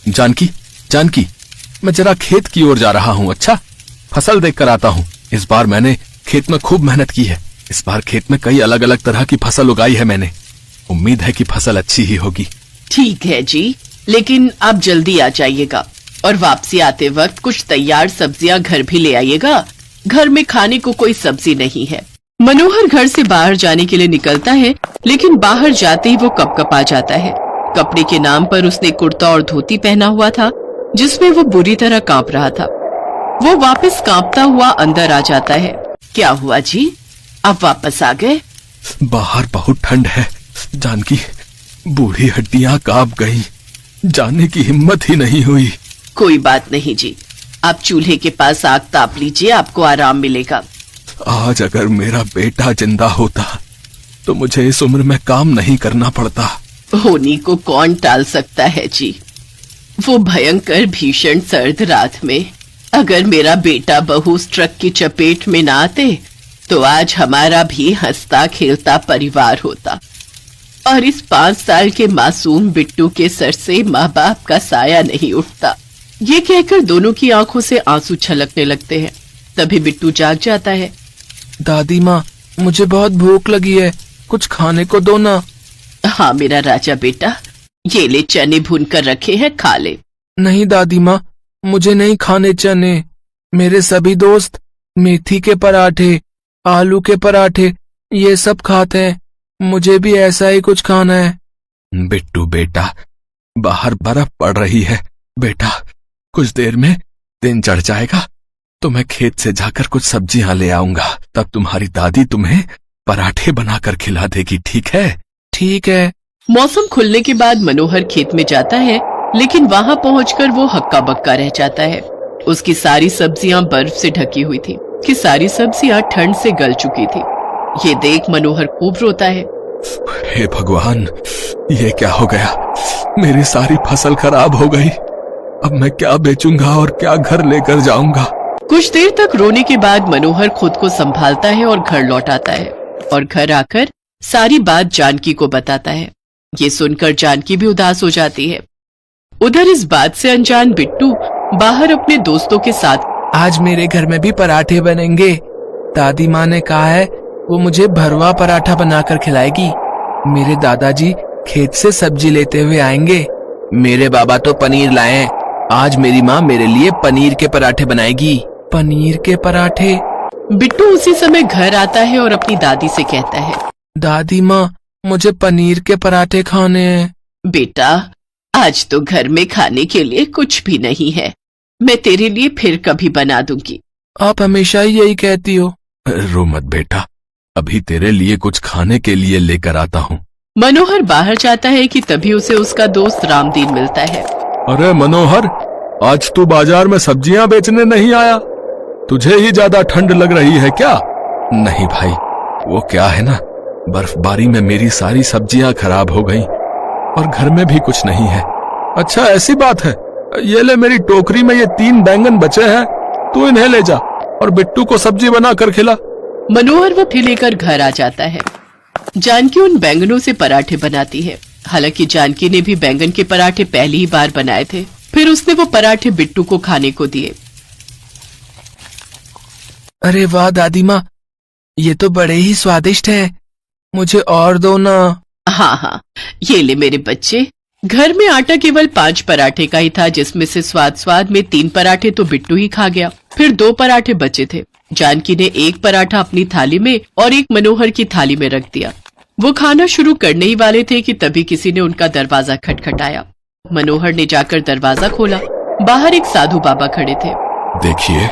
जानकी, जानकी, मैं जरा खेत की ओर जा रहा हूँ। अच्छा, फसल देख कर आता हूँ। इस बार मैंने खेत में खूब मेहनत की है। इस बार खेत में कई अलग अलग तरह की फसल उगाई है मैंने। उम्मीद है कि फसल अच्छी ही होगी। ठीक है जी, लेकिन आप जल्दी आ जाइएगा और वापसी आते वक्त कुछ तैयार सब्जियां घर भी ले आइएगा। घर में खाने को कोई सब्जी नहीं है। मनोहर घर से बाहर जाने के लिए निकलता है, लेकिन बाहर जाते ही वो कपकपा जाता है। कपड़े के नाम पर उसने कुर्ता और धोती पहना हुआ था, जिसमें वो बुरी तरह कांप रहा था। वो वापस कांपता हुआ अंदर आ जाता है। क्या हुआ जी, आप वापस आ गए? बाहर बहुत ठंड है जानकी, बूढ़ी हड्डियां कांप गईं। जाने की हिम्मत ही नहीं हुई। कोई बात नहीं जी, आप चूल्हे के पास आग ताप लीजिए, आपको आराम मिलेगा। आज अगर मेरा बेटा जिंदा होता तो मुझे इस उम्र में काम नहीं करना पड़ता। होनी को कौन टाल सकता है जी। वो भयंकर भीषण सर्द रात में अगर मेरा बेटा बहू उस ट्रक की चपेट में ना आते तो आज हमारा भी हंसता खेलता परिवार होता, और इस 5 साल के मासूम बिट्टू के सर से माँ बाप का साया नहीं उठता। ये कहकर दोनों की आंखों से आंसू छलकने लगते हैं। तभी बिट्टू जाग जाता है। दादी माँ, मुझे बहुत भूख लगी है, कुछ खाने को दो ना। हाँ मेरा राजा बेटा, ये ले चने भून कर रखे हैं, खा ले। नहीं दादी माँ, मुझे नहीं खाने चने। मेरे सभी दोस्त मेथी के पराठे, आलू के पराठे ये सब खाते हैं। मुझे भी ऐसा ही कुछ खाना है। बिट्टू बेटा, बाहर बर्फ पड़ रही है बेटा। कुछ देर में दिन चढ़ जाएगा तो मैं खेत से जाकर कुछ सब्जियां ले आऊंगा। तब तुम्हारी दादी तुम्हें पराठे बनाकर खिला देगी, ठीक है? ठीक है। मौसम खुलने के बाद मनोहर खेत में जाता है, लेकिन वहां पहुंचकर वो हक्का बक्का रह जाता है। उसकी सारी सब्जियां बर्फ से ढकी हुई थी कि सारी सब्जियां ठंड से गल चुकी थी। ये देख मनोहर खूब रोता है। हे भगवान, ये क्या हो गया? मेरी सारी फसल खराब हो गई। अब मैं क्या बेचूंगा और क्या घर लेकर जाऊंगा? कुछ देर तक रोने के बाद मनोहर खुद को संभालता है और घर लौट आता है, और घर आकर सारी बात जानकी को बताता है। ये सुनकर जानकी भी उदास हो जाती है। उधर इस बात से अनजान बिट्टू बाहर अपने दोस्तों के साथ, आज मेरे घर में भी पराठे बनेंगे। दादी माँ ने कहा है वो मुझे भरवा पराठा बनाकर खिलाएगी। मेरे दादाजी खेत से सब्जी लेते हुए आएंगे। मेरे बाबा तो पनीर लाए हैं। आज मेरी माँ मेरे लिए पनीर के पराठे बनाएगी। पनीर के पराठे? बिट्टू उसी समय घर आता है और अपनी दादी से कहता है, दादी माँ, मुझे पनीर के पराठे खाने हैं। बेटा, आज तो घर में खाने के लिए कुछ भी नहीं है। मैं तेरे लिए फिर कभी बना दूंगी। आप हमेशा ही यही कहती हो। रो मत बेटा, अभी तेरे लिए कुछ खाने के लिए लेकर आता हूँ। मनोहर बाहर जाता है कि तभी उसे उसका दोस्त रामदीन मिलता है। अरे मनोहर, आज तू बाजार में सब्जियां बेचने नहीं आया? तुझे ही ज्यादा ठंड लग रही है क्या? नहीं भाई, वो क्या है ना, बर्फबारी में मेरी सारी सब्जियां खराब हो गईं और घर में भी कुछ नहीं है। अच्छा ऐसी बात है? ये ले, मेरी टोकरी में ये 3 बैंगन बचे हैं, तू इन्हें ले जा और बिट्टू को सब्जी बना कर खिला। मनोहर वो फिर लेकर घर आ जाता है। जानकी उन बैंगनों से पराठे बनाती है। हालांकि जानकी ने भी बैंगन के पराठे पहली ही बार बनाए थे। फिर उसने वो पराठे बिट्टू को खाने को दिए। अरे वाह दादी माँ, ये तो बड़े ही स्वादिष्ट हैं। मुझे और दो ना। हाँ हाँ, ये ले मेरे बच्चे। घर में आटा केवल 5 पराठे का ही था, जिसमें से स्वाद में 3 पराठे तो बिट्टू ही खा गया। फिर 2 पराठे बचे थे। जानकी ने 1 पराठा अपनी थाली में और 1 मनोहर की थाली में रख दिया। वो खाना शुरू करने ही वाले थे कि तभी किसी ने उनका दरवाजा खटखटाया। मनोहर ने जाकर दरवाजा खोला। बाहर एक साधु बाबा खड़े थे। देखिए,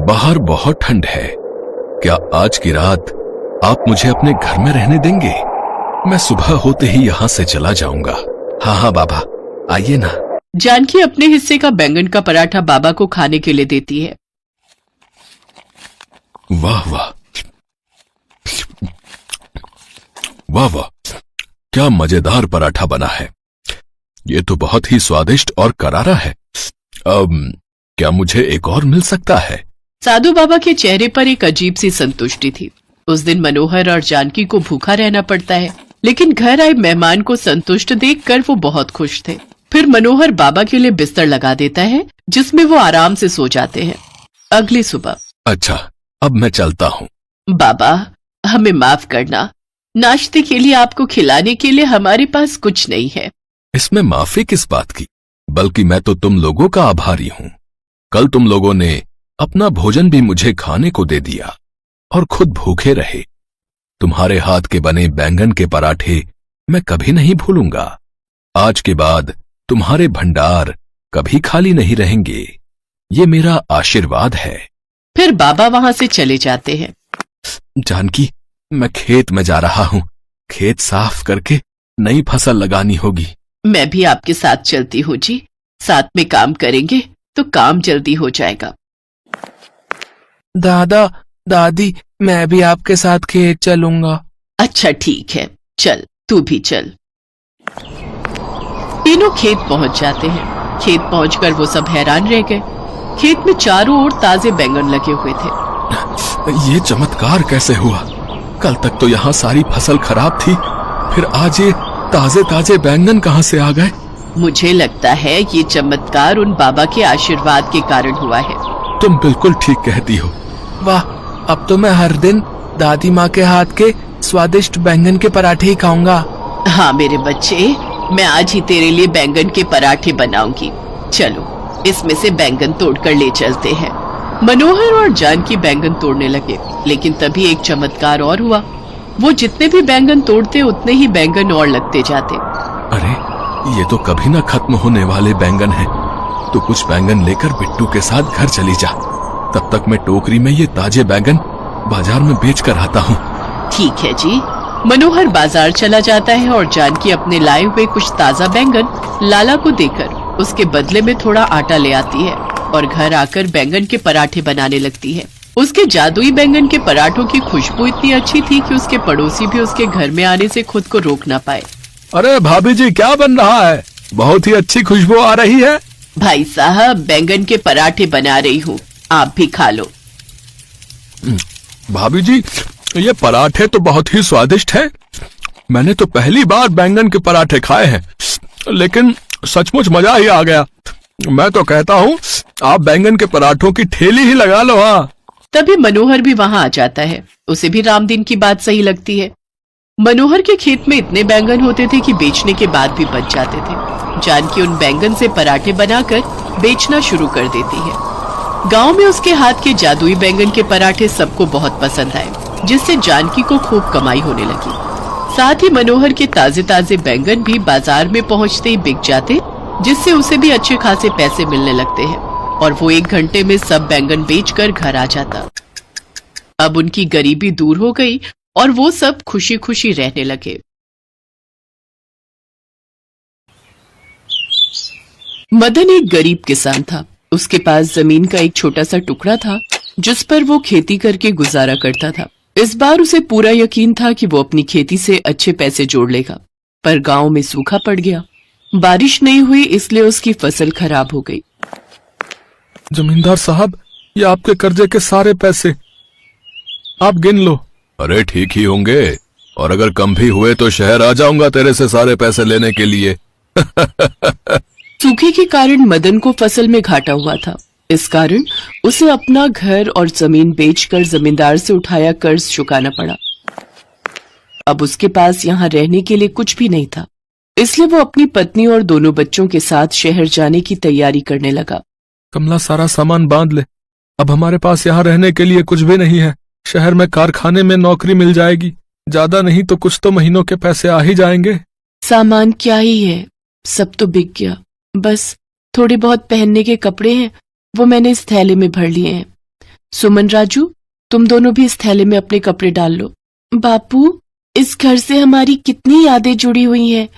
बाहर बहुत ठंड है। क्या आज की रात आप मुझे अपने घर में रहने देंगे? मैं सुबह होते ही यहाँ से चला जाऊंगा। हाँ हाँ बाबा, आइए ना। जानकी अपने हिस्से का बैंगन का पराठा बाबा को खाने के लिए देती है। वाह वाह वाह वाह, क्या मजेदार पराठा बना है। ये तो बहुत ही स्वादिष्ट और करारा है। क्या मुझे एक और मिल सकता है? साधु बाबा के चेहरे पर एक अजीब सी संतुष्टि थी। उस दिन मनोहर और जानकी को भूखा रहना पड़ता है, लेकिन घर आए मेहमान को संतुष्ट देखकर वो बहुत खुश थे। फिर मनोहर बाबा के लिए बिस्तर लगा देता है, जिसमें वो आराम से सो जाते हैं। अगली सुबह। अच्छा, अब मैं चलता हूँ। बाबा, हमें माफ करना, नाश्ते के लिए आपको खिलाने के लिए हमारे पास कुछ नहीं है। इसमें माफी किस बात की, बल्कि मैं तो तुम लोगों का आभारी हूँ। कल तुम लोगों ने अपना भोजन भी मुझे खाने को दे दिया और खुद भूखे रहे। तुम्हारे हाथ के बने बैंगन के पराठे मैं कभी नहीं भूलूंगा। आज के बाद तुम्हारे भंडार कभी खाली नहीं रहेंगे। ये मेरा आशीर्वाद है। फिर बाबा वहां से चले जाते हैं। जानकी, मैं खेत में जा रहा हूँ। खेत साफ करके नई फसल लगानी होगी। मैं भी आपके साथ चलती हूँ जी। साथ में काम करेंगे तो काम जल्दी हो जाएगा। दादा, दादी, मैं भी आपके साथ खेत चलूंगा। अच्छा ठीक है, चल, तू भी चल। तीनों खेत पहुंच जाते हैं। खेत पहुंचकर वो सब हैरान रह गए। खेत में चारों ओर ताजे बैंगन लगे हुए थे। ये चमत्कार कैसे हुआ? कल तक तो यहाँ सारी फसल खराब थी, फिर आज ये ताजे ताजे बैंगन कहाँ से आ गए? मुझे लगता है ये चमत्कार उन बाबा के आशीर्वाद के कारण हुआ है। तुम बिल्कुल ठीक कहती हो। वाह, अब तो मैं हर दिन दादी माँ के हाथ के स्वादिष्ट बैंगन के पराठे ही खाऊंगा। हाँ मेरे बच्चे, मैं आज ही तेरे लिए बैंगन के पराठे बनाऊंगी। चलो, इसमें से बैंगन तोड़कर ले चलते हैं। मनोहर और जानकी बैंगन तोड़ने लगे, लेकिन तभी एक चमत्कार और हुआ। वो जितने भी बैंगन तोड़ते उतने ही बैंगन और लगते जाते। अरे, ये तो कभी ना खत्म होने वाले बैंगन हैं। तो कुछ बैंगन लेकर बिट्टू के साथ घर चली जा। तब तक मैं टोकरी में ये ताजे बैंगन बाजार में बेच कर आता हूँ। ठीक है जी। मनोहर बाजार चला जाता है और जानकी अपने लाए हुए कुछ ताजा बैंगन लाला को देकर उसके बदले में थोड़ा आटा ले आती है और घर आकर बैंगन के पराठे बनाने लगती है। उसके जादुई बैंगन के पराठों की खुशबू इतनी अच्छी थी कि उसके पड़ोसी भी उसके घर में आने से खुद को रोक ना पाए। अरे भाभी जी, क्या बन रहा है? बहुत ही अच्छी खुशबू आ रही है। भाई साहब, बैंगन के पराठे बना रही हूँ, आप भी खा लो। भाभी जी, ये पराठे तो बहुत ही स्वादिष्ट हैं। मैंने तो पहली बार बैंगन के पराठे खाए हैं, लेकिन सचमुच मजा ही आ गया। मैं तो कहता हूँ आप बैंगन के पराठों की ठेली ही लगा लो। हाँ। तभी मनोहर भी वहां आ जाता है। उसे भी रामदीन की बात सही लगती है। मनोहर के खेत में इतने बैंगन होते थे कि बेचने के बाद भी बच जाते थे। जानकी उन बैंगन से पराठे बनाकर बेचना शुरू कर देती है। गांव में उसके हाथ के जादुई बैंगन के पराठे सबको बहुत पसंद आए, जिससे जानकी को खूब कमाई होने लगी। साथ ही मनोहर के ताजे ताजे बैंगन भी बाजार में पहुंचते ही बिक जाते, जिससे उसे भी अच्छे खासे पैसे मिलने लगते हैं और वो 1 घंटे में सब बैंगन बेचकर घर आ जाता। अब उनकी गरीबी दूर हो गई और वो सब खुशी खुशी रहने लगे। मदन एक गरीब किसान था। उसके पास जमीन का एक छोटा सा टुकड़ा था, जिस पर वो खेती करके गुजारा करता था। इस बार उसे पूरा यकीन था कि वो अपनी खेती से अच्छे पैसे जोड़ लेगा, पर गांव में सूखा पड़ गया। बारिश नहीं हुई, इसलिए उसकी फसल खराब हो गई। जमींदार साहब, ये आपके कर्जे के सारे पैसे, आप गिन लो। अरे ठीक ही होंगे, और अगर कम भी हुए तो शहर आ जाऊंगा तेरे से सारे पैसे लेने के लिए। सूखे के कारण मदन को फसल में घाटा हुआ था। इस कारण उसे अपना घर और जमीन बेचकर जमींदार से उठाया कर्ज चुकाना पड़ा। अब उसके पास यहाँ रहने के लिए कुछ भी नहीं था, इसलिए वो अपनी पत्नी और दोनों बच्चों के साथ शहर जाने की तैयारी करने लगा। कमला, सारा सामान बांध ले। अब हमारे पास यहाँ रहने के लिए कुछ भी नहीं है। शहर में कारखाने में नौकरी मिल जाएगी, ज्यादा नहीं तो कुछ तो महीनों के पैसे आ ही जाएंगे। सामान क्या ही है, सब तो बिक गया। बस थोड़े बहुत पहनने के कपड़े हैं, वो मैंने इस थैले में भर लिए हैं। सुमन, राजू, तुम दोनों भी इस थैले में अपने कपड़े डाल लो। बापू, इस घर से हमारी कितनी यादें जुड़ी हुई हैं।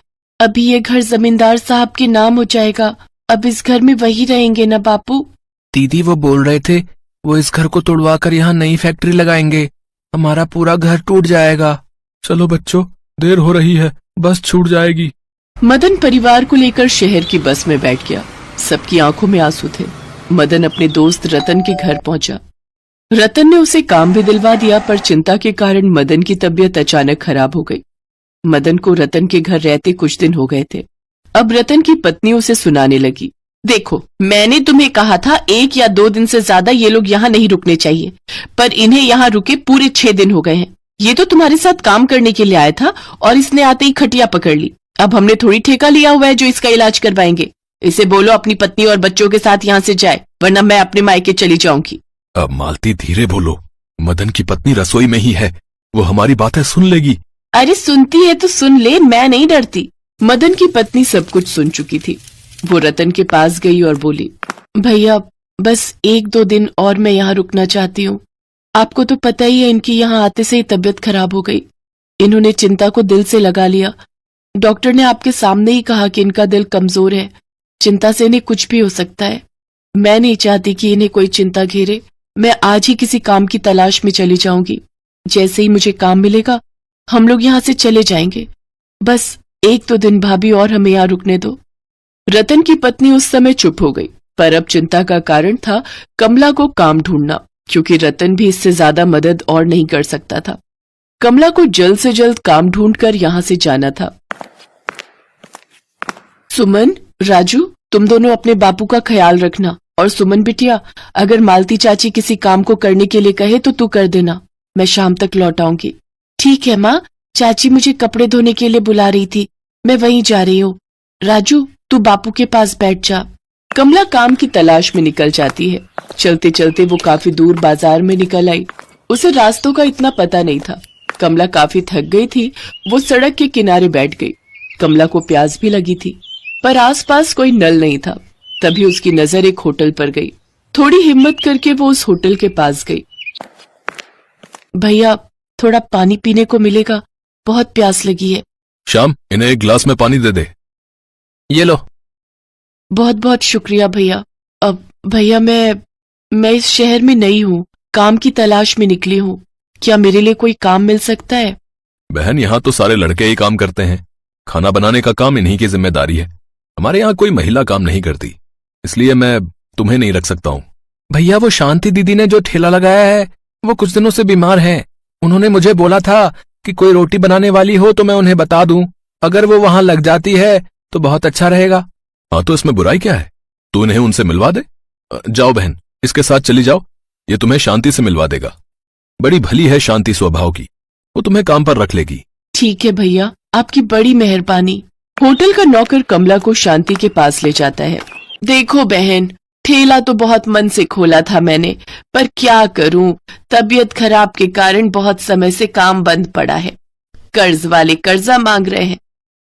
अभी ये घर जमींदार साहब के नाम हो जाएगा। अब इस घर में वही रहेंगे ना बापू? दीदी, वो बोल रहे थे वो इस घर को तोड़वा कर यहाँ नई फैक्ट्री लगाएंगे। हमारा पूरा घर टूट जाएगा। चलो बच्चों, देर हो रही है, बस छूट जाएगी। मदन परिवार को लेकर शहर की बस में बैठ गया। सबकी आंखों में आंसू थे। मदन अपने दोस्त रतन के घर पहुंचा। रतन ने उसे काम भी दिलवा दिया, पर चिंता के कारण मदन की तबीयत अचानक खराब हो गई। मदन को रतन के घर रहते कुछ दिन हो गए थे। अब रतन की पत्नी उसे सुनाने लगी। देखो, मैंने तुम्हें कहा था 1 या 2 दिन से ज्यादा ये लोग यहाँ नहीं रुकने चाहिए, पर इन्हें यहाँ रुके पूरे 6 दिन हो गए हैं। ये तो तुम्हारे साथ काम करने के लिए आया था और इसने आते ही खटिया पकड़ ली। अब हमने थोड़ी ठेका लिया हुआ है जो इसका इलाज करवाएंगे। इसे बोलो अपनी पत्नी और बच्चों के साथ यहाँ से जाए, वरना मैं अपने मायके चली जाऊंगी। अब मालती धीरे बोलो, मदन की पत्नी रसोई में ही है, वो हमारी बातें सुन लेगी। अरे सुनती है तो सुन ले, मैं नहीं डरती। मदन की पत्नी सब कुछ सुन चुकी थी। वो रतन के पास गई और बोली, भैया बस 1-2 दिन और मैं यहाँ रुकना चाहती हूँ। आपको तो पता ही है इनकी यहाँ आते से ही तबीयत खराब हो गई। इन्होंने चिंता को दिल से लगा लिया। डॉक्टर ने आपके सामने ही कहा कि इनका दिल कमजोर है, चिंता से इन्हें कुछ भी हो सकता है। मैं नहीं चाहती कि इन्हें कोई चिंता घेरे। मैं आज ही किसी काम की तलाश में चली जाऊंगी। जैसे ही मुझे काम मिलेगा हम लोग यहाँ से चले जाएंगे। बस 1-2 दिन भाभी और हमें यहाँ रुकने दो। रतन की पत्नी उस समय चुप हो गई, पर अब चिंता का कारण था कमला को काम ढूंढना, क्योंकि रतन भी इससे ज्यादा मदद और नहीं कर सकता था। कमला को जल्द से जल्द काम ढूंढकर यहाँ से जाना था। सुमन, राजू, तुम दोनों अपने बापू का ख्याल रखना। और सुमन बिटिया, अगर मालती चाची किसी काम को करने के लिए कहे तो तू कर देना। मैं शाम तक लौट आऊंगी। ठीक है माँ, चाची मुझे कपड़े धोने के लिए बुला रही थी, मैं वहीं जा रही हूँ। राजू, तू बापू के पास बैठ जा। कमला काम की तलाश में निकल जाती है। चलते चलते वो काफी दूर बाजार में निकल आई। उसे रास्तों का इतना पता नहीं था। कमला काफी थक गई थी। वो सड़क के किनारे बैठ गई। कमला को प्यास भी लगी थी, पर आसपास कोई नल नहीं था। तभी उसकी नजर एक होटल पर गई। थोड़ी हिम्मत करके वो उस होटल के पास गई। भैया, थोड़ा पानी पीने को मिलेगा? बहुत प्यास लगी है। श्याम, इन्हें एक गिलास में पानी दे दे। ये लो। बहुत बहुत शुक्रिया भैया। अब भैया, मैं इस शहर में नई हूँ, काम की तलाश में निकली हूँ। क्या मेरे लिए कोई काम मिल सकता है? बहन, यहाँ तो सारे लड़के ही काम करते हैं। खाना बनाने का काम इन्हीं की जिम्मेदारी है। हमारे यहाँ कोई महिला काम नहीं करती, इसलिए मैं तुम्हें नहीं रख सकता हूँ। भैया, वो शांति दीदी ने जो ठेला लगाया है वो कुछ दिनों से बीमार हैं। उन्होंने मुझे बोला था कि कोई रोटी बनाने वाली हो तो मैं उन्हें बता दूं। अगर वो वहां लग जाती है तो बहुत अच्छा रहेगा। हाँ, तो इसमें बुराई क्या है? तू इन्हें उनसे मिलवा दे। जाओ बहन, इसके साथ चली जाओ, ये तुम्हें शांति से मिलवा देगा। बड़ी भली है शांति स्वभाव की, वो तुम्हें काम पर रख लेगी। ठीक है भैया, आपकी बड़ी मेहरबानी। होटल का नौकर कमला को शांति के पास ले जाता है। देखो बहन, ठेला तो बहुत मन से खोला था मैंने, पर क्या करूं, तबीयत खराब के कारण बहुत समय से काम बंद पड़ा है। कर्ज वाले कर्जा मांग रहे हैं,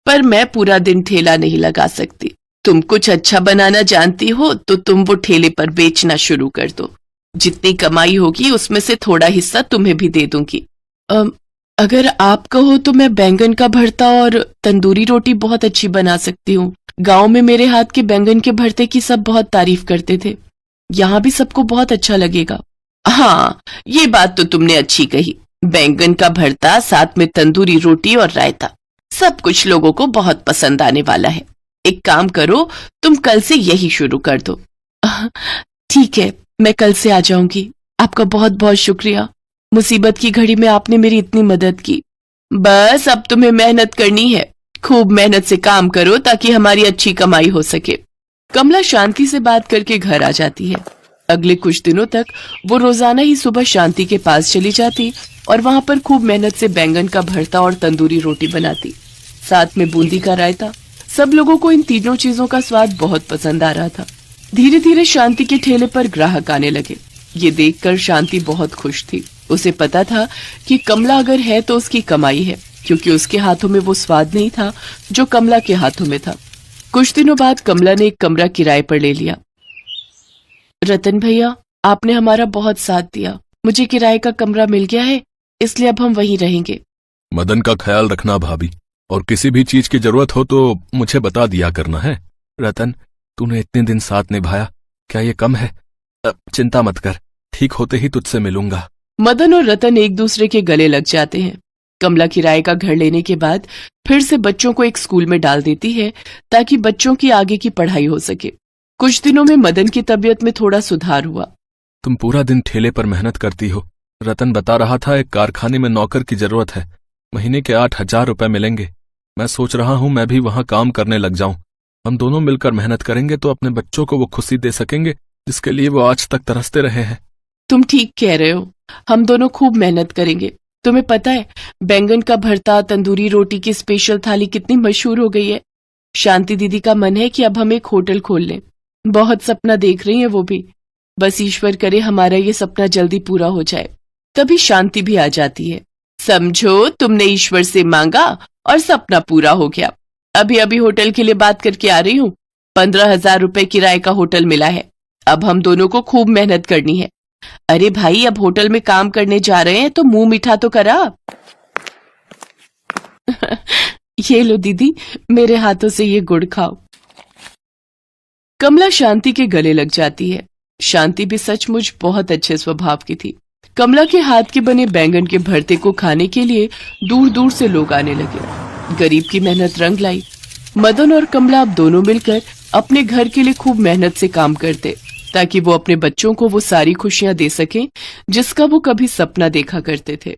पर मैं पूरा दिन ठेला नहीं लगा सकती। तुम कुछ अच्छा बनाना जानती हो तो तुम वो ठेले पर बेचना शुरू कर दो। जितनी कमाई होगी उसमें से थोड़ा हिस्सा तुम्हें भी दे दूंगी। अगर आप कहो तो मैं बैंगन का भरता और तंदूरी रोटी बहुत अच्छी बना सकती हूँ। गांव में मेरे हाथ के बैंगन के भरते की सब बहुत तारीफ करते थे। यहाँ भी सबको बहुत अच्छा लगेगा। हाँ, ये बात तो तुमने अच्छी कही। बैंगन का भरता साथ में तंदूरी रोटी और रायता, सब कुछ लोगों को बहुत पसंद आने वाला है। एक काम करो, तुम कल से यही शुरू कर दो। ठीक है, मैं कल से आ जाऊंगी। आपका बहुत बहुत शुक्रिया। मुसीबत की घड़ी में आपने मेरी इतनी मदद की। बस अब तुम्हें मेहनत करनी है। खूब मेहनत से काम करो ताकि हमारी अच्छी कमाई हो सके। कमला शांति से बात करके घर आ जाती है। अगले कुछ दिनों तक वो रोजाना ही सुबह शांति के पास चली जाती और वहां पर खूब मेहनत से बैंगन का भरता और तंदूरी रोटी बनाती, साथ में बूंदी का रायता। सब लोगों को इन तीनों चीजों का स्वाद बहुत पसंद आ रहा था। धीरे धीरे शांति के ठेले पर ग्राहक आने लगे। ये देखकर शांति बहुत खुश थी। उसे पता था कि कमला अगर है तो उसकी कमाई है, क्योंकि उसके हाथों में वो स्वाद नहीं था जो कमला के हाथों में था। कुछ दिनों बाद कमला ने एक कमरा किराए पर ले लिया। रतन भैया, आपने हमारा बहुत साथ दिया। मुझे किराए का कमरा मिल गया है, इसलिए अब हम वहीं रहेंगे। मदन का ख्याल रखना भाभी, और किसी भी चीज की जरूरत हो तो मुझे बता दिया करना है। रतन, तूने इतने दिन साथ निभाया, क्या ये कम है? चिंता मत कर, ठीक होते ही तुझसे मिलूंगा। मदन और रतन एक दूसरे के गले लग जाते हैं। कमला किराए का घर लेने के बाद फिर से बच्चों को एक स्कूल में डाल देती है ताकि बच्चों की आगे की पढ़ाई हो सके। कुछ दिनों में मदन की तबीयत में थोड़ा सुधार हुआ। तुम पूरा दिन ठेले पर मेहनत करती हो। रतन बता रहा था एक कारखाने में नौकर की जरूरत है, महीने के 8,000 रुपए मिलेंगे। मैं सोच रहा हूँ मैं भी वहां काम करने लग जाऊं, हम दोनों मिलकर मेहनत करेंगे तो अपने बच्चों को वो खुशी दे सकेंगे जिसके लिए वो आज तक तरसते रहे हैं। तुम ठीक कह रहे हो, हम दोनों खूब मेहनत करेंगे। तुम्हें पता है बैंगन का भरता, तंदूरी रोटी की स्पेशल थाली कितनी मशहूर हो गई है। शांति दीदी का मन है कि अब हम एक होटल खोल लें। बहुत सपना देख रही है वो भी। बस ईश्वर करे हमारा ये सपना जल्दी पूरा हो जाए। तभी शांति भी आ जाती है। समझो तुमने ईश्वर से मांगा और सपना पूरा हो गया। अभी अभी होटल के लिए बात करके आ रही हूँ। 15,000 रुपए किराए का होटल मिला है। अब हम दोनों को खूब मेहनत करनी है। अरे भाई, अब होटल में काम करने जा रहे हैं तो मुंह मीठा तो करा। ये लो दीदी, मेरे हाथों से ये गुड़ खाओ। कमला शांति के गले लग जाती है। शांति भी सचमुच बहुत अच्छे स्वभाव की थी। कमला के हाथ के बने बैंगन के भरते को खाने के लिए दूर दूर से लोग आने लगे। गरीब की मेहनत रंग लाई। मदन और कमला अब दोनों मिलकर अपने घर के लिए खूब मेहनत से काम करते ताकि वो अपने बच्चों को वो सारी खुशियां दे सकें जिसका वो कभी सपना देखा करते थे।